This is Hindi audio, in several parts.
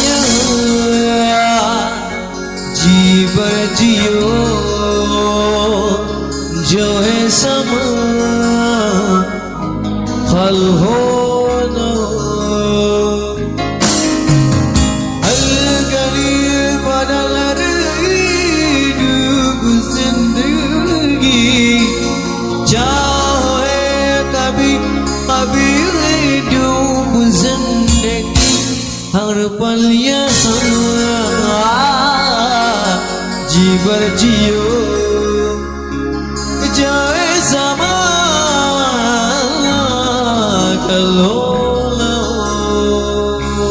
पलिया जी बर जियो जो है समा फल हो न हर गली बदल रही डूब जिंदगी चाहे कभी कभी डूब जिंदगी हर पल जी बर जियो जाए समा कल हो न हो।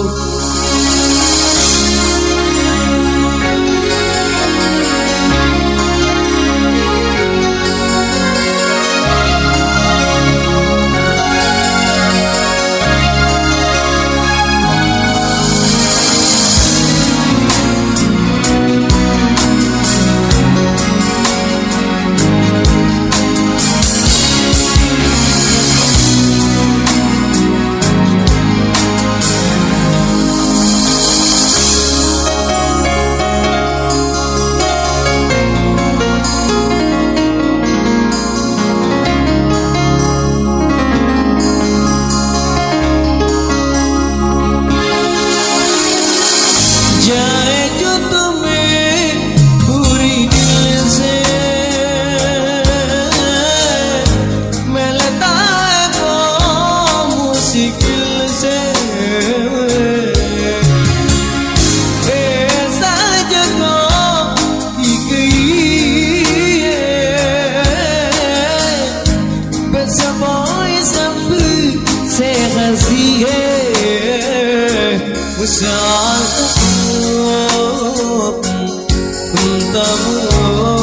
जाए जो तुम्हें पूरी दिल से मिलता है वो मुश्किल से ऐसा जगह की गई है बस वो सब से हंसी है उस तब